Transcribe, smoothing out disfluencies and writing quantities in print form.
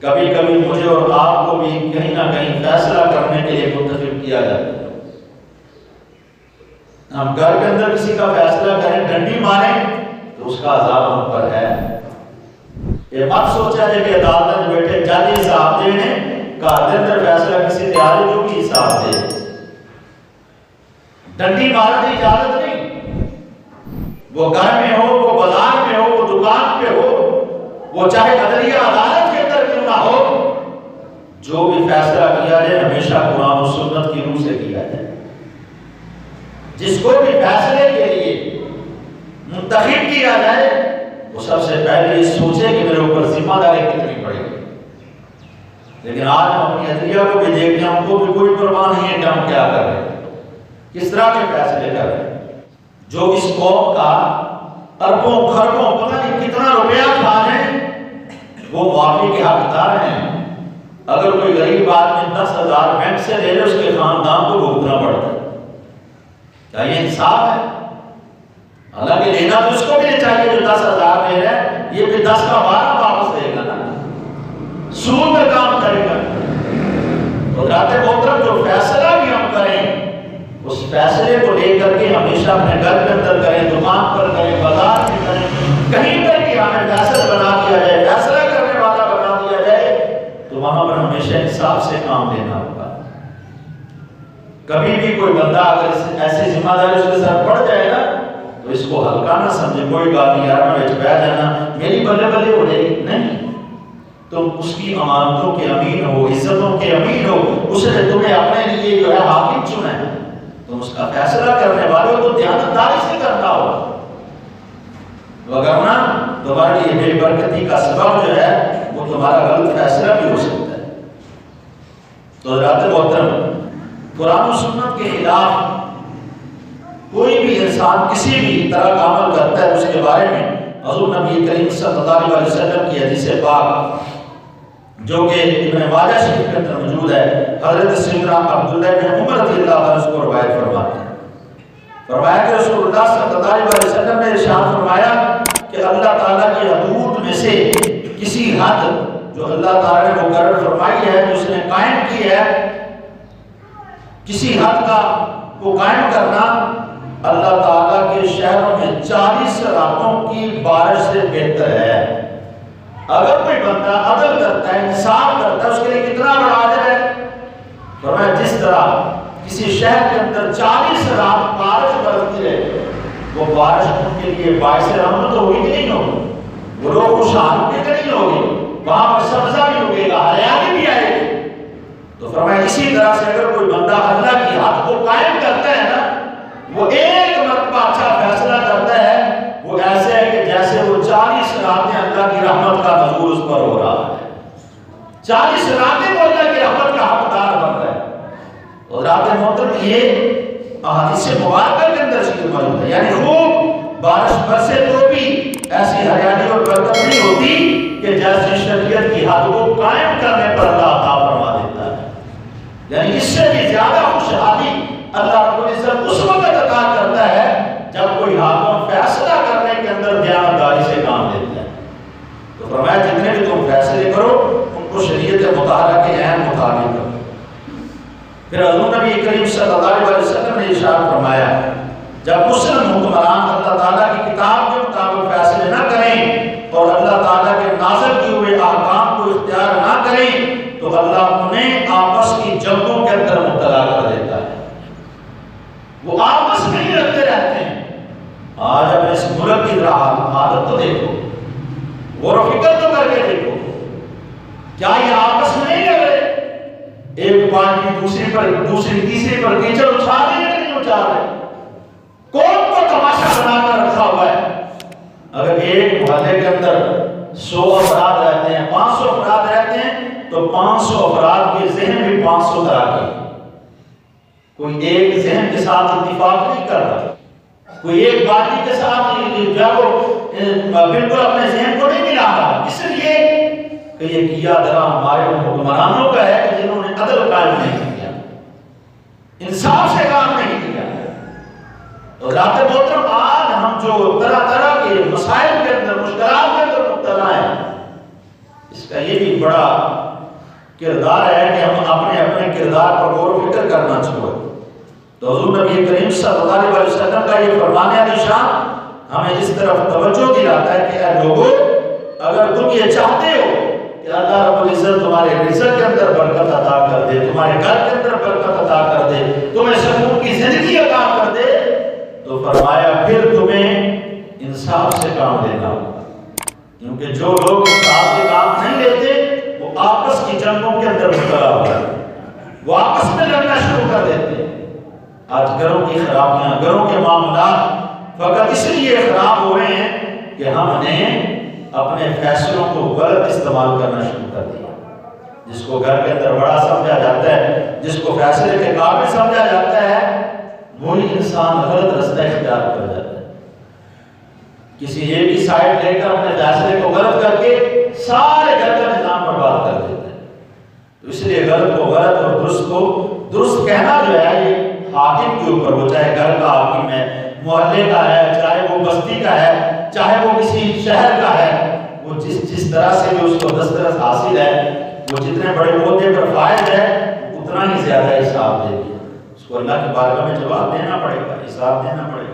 کبھی کبھی مجھے اور آپ کو بھی کہیں نہ کہیں فیصلہ کرنے کے لیے منتخب کیا جاتا ہے۔ ہم گھر کے اندر کسی کا فیصلہ کریں، ڈنڈی ماریں تو اس کا عذاب ہم پر ہے۔ یہ مت سوچا جائے کہ عدالت میں بیٹھے جج حساب دے ہیں، گھر کے اندر فیصلہ کسی تیاری جو بھی حساب دے۔ ڈنڈی مارنے کی اجازت نہیں، وہ گھر میں ہو، وہ بازار میں ہو، وہ دکان پہ ہو، وہ چاہے عدلیہ عدالت کے اندر کیوں نہ ہو، جو بھی فیصلہ کیا جائے ہمیشہ قرآن و سنت کی روح سے کیا جائے۔ جس کو بھی فیصلے کے لیے منتخب کیا جائے وہ سب سے پہلے یہ سوچے کہ میرے اوپر ذمہ داری کتنی پڑے گی۔ لیکن آج ہم اپنی عدلیہ کو بھی دیکھتے ہیں، ہم کو بھی کوئی پرواہ نہیں ہے کہ ہم کیا کر رہے ہیں، کس طرح کے فیصلے کر رہے ہیں۔ جو اس قوم کا اربوں خربوں پتہ نہیں کتنا روپیہ کھا ہیں، وہ معافی کے حقدار ہیں۔ اگر کوئی غریب آدمی 10,000 بینک سے لے لے، اس کے خاندان کو بھگتنا پڑتا ہے۔ کیا یہ انصاف ہے؟ حالانکہ لینا تو اس کو بھی نہیں چاہیے جو 10,000 لے رہا ہے، یہ بھی 10 کا 12 واپس دے گا نا، سود میں کام کرے گا۔ تو رات محترم جو فیصلہ بھی ہم کریں اس فیصلے کو لے کر کے ہمیشہ اپنے گھر کے اندر کریں، دکان پر کریں، بازار میں کریں، کہیں پر بھی ہمیں فیصلہ بنا دیا جائے، فیصلہ کرنے والا بنا دیا جائے تو وہاں پر ہمیشہ انصاف سے کام لینا ہوگا۔ کبھی بھی کوئی بندہ اگر ایسی ذمہ داری اس کے ساتھ پڑ جائے نا تو اس کو ہلکا نہ سمجھے، کوئی بات نہیں یار میں بیٹھ جانا میری بلے بلے ہو جائے گی، نہیں۔ تم اس کی امانتوں کے امین ہو، عزتوں کے امین ہو، اس نے تمہیں اپنے لیے جو ہے حاکم چنا ہے، تم اس کا فیصلہ کرنے والے ہو تو دیانتداری سے کرنا ہو، وگرنہ تمہارے لیے بے برکتی کا سبب جو ہے وہ تمہارا غلط فیصلہ بھی ہو سکتا ہے۔ تو حضرات محترم، قرآن و سنت کے خلاف کوئی بھی انسان کسی بھی طرح کا عمل کرتا ہے، اس کے بارے میں حضور نبی کریم صلی اللہ علیہ وسلم کی حدیث پاک جو کہ ابن ماجہ شریف کے اندر موجود ہے، حضرت سیدنا عبداللہ بن عمر رضی اللہ عنہ اس کو روایت فرماتے ہیں۔ فرمایا کہ رسول اللہ صلی اللہ علیہ وسلم نے ارشاد فرمایا کہ اللہ تعالیٰ کی حدود میں سے کسی حد جو اللہ تعالیٰ نے مقرر فرمائی ہے، جو اس نے قائم کی ہے، کسی حد کا کو قائم کرنا اللہ تعالیٰ کے شہروں میں 40 راتوں کی بارش سے بہتر ہے۔ اگر کوئی بندہ عدل کرتا ہے، انصاف کرتا ہے، اس کے لیے کتنا بڑا اجر ہے؟ فرمایا جس طرح کسی شہر کے اندر 40 رات بارش برستی رہے، وہ بارش ان کے لیے باعث رحمت ہوگی کہ نہیں ہوگی؟ وہ لوگ خوشحال ہوگے کہ نہیں ہوگے؟ وہاں پر سبزہ بھی اگے گا، ہریالی بھی آئے گی۔ تو فرمایا اسی طرح سے اگر کوئی بندہ اللہ کی حد کو قائم کرتا ہے نا، وہ ایک مرتبہ اچھا فیصلہ کرتا ہے، وہ ایسے ہے کہ جیسے وہ 40 راتیں اللہ کی رحمت کا نزول اس پر ہو رہا ہے، 40 راتیں وہ اللہ کی رحمت کا حقدار بن رہا ہے۔ اور رات محترم یہ احادیث مبارکہ کے اندر چیز موجود ہے، یعنی خوب بارش برسے تو بھی ایسی ہریالی اور برکت نہیں ہوتی کہ جیسے شریعت کی حد کو قائم کرنے پر اللہ عطا فرما دیتا ہے۔ یعنی اس سے بھی زیادہ خوشحالی اللہ رب العزت اس وقت عطا کرتا ہے جب کوئی حاکم فیصلہ کرنے کے اندر دیانتداری سے کام لیتا ہے۔ تو فرمایا جتنے بھی تم فیصلے کرو ان کو شریعت مطالعہ کے عین مطابق کرو۔ پھر حضور نبی کریم صلی اللہ علیہ وسلم نے ارشاد فرمایا جب مسلم حکمران اللہ تعالیٰ کی کتاب کے مطابق فیصلے نہ کریں اور اللہ تعالیٰ کے نازل کیے ہوئے احکام کو اختیار نہ کریں تو اللہ انہیں آپس کی جنگوں کے اندر مبتلا کر دیتا ہے، وہ آپس میں ہی لڑتے رہتے ہیں۔ آج اب اس ملک کی حالت تو دیکھو، غور و فکر تو کر کے دیکھو، کیا یہ آپس میں نہیں لڑ رہے؟ ایک پارٹی دوسری پر، دوسری تیسری پر کیچڑ اچھا رہے ہیں کہ نہیں اچھا رہے؟ کون کو تماشا بنا کر رکھا ہوا ہے؟ اگر ایک محلے کے اندر 100 افراد رہتے ہیں، 500 افراد رہتے ہیں تو 500 افراد کے ذہن بھی 500 طرح کے، کوئی ایک ذہن کے ساتھ اتفاق نہیں کر رہا، کوئی ایک پارٹی کے ساتھ بالکل اپنے ذہن کو نہیں ملا رہا، اس لیے کہ یہ کیا درا ہمارے حکمرانوں کا ہے کہ جنہوں نے عدل قائم نہیں کیا، انصاف سے کام نہیں کیا۔ تو ذات محترم آج ہم جو طرح طرح کے مسائل کے اندر، مشکلات کے اندر مبتلا ہیں، اس کا یہ بھی بڑا کردار ہے کہ ہم اپنے اپنے کردار پر غور و فکر کرنا چھوڑیں۔ تو حضور نبی کریم صلی اللہ علیہ وسلم کا یہ فرمان علی شان ہمیں اس طرف توجہ دلاتا ہے کہ اے لوگو، اگر تم یہ چاہتے ہو کہ اللہ رب العزت تمہارے رزق کے اندر برکت عطا کر دے، تمہارے گھر کے اندر برکت عطا کر دے، تمہیں سکون کی زندگی عطا کر دے، تو فرمایا پھر تمہیں انصاف سے کام لینا ہوگا، کیونکہ جو لوگ انصاف سے کام نہیں لیتے وہ آپس کی جنگوں کے اندر مبتلا ہوتے ہیں، وہ آپس میں لڑنا شروع کر دیتے ہیں۔ آج گھروں کی خرابیاں، گھروں کے معاملات فقط اس لیے خراب ہو رہے ہیں کہ ہم نے اپنے فیصلوں کو غلط استعمال کرنا شروع کر دیا۔ جس کو گھر کے اندر بڑا سمجھا جاتا ہے، جس کو فیصلے کے قابل سمجھا جاتا ہے، وہی انسان غلط رستہ اختیار کر جاتا ہے۔ کسی ایک ہی سائڈ لے کر اپنے فیصلے کو غلط کر کے سارے گھر کا نظام برباد کر دیتا ہے۔ تو اس لیے غلط کو غلط اور درست کو درست کہنا جو ہے یہ حاکم کے اوپر، وہ چاہے گھر کا حاکم ہے، محلے کا ہے، چاہے وہ بستی کا ہے، چاہے وہ کسی شہر کا ہے، وہ جس طرح سے بھی اس کو دسترس حاصل ہے، وہ جتنے بڑے عہدے پر فائز ہے اتنا ہی زیادہ حساب دے گی، اس کو اللہ کے بارگاہ میں جواب دینا پڑے گا، حساب دینا پڑے گا۔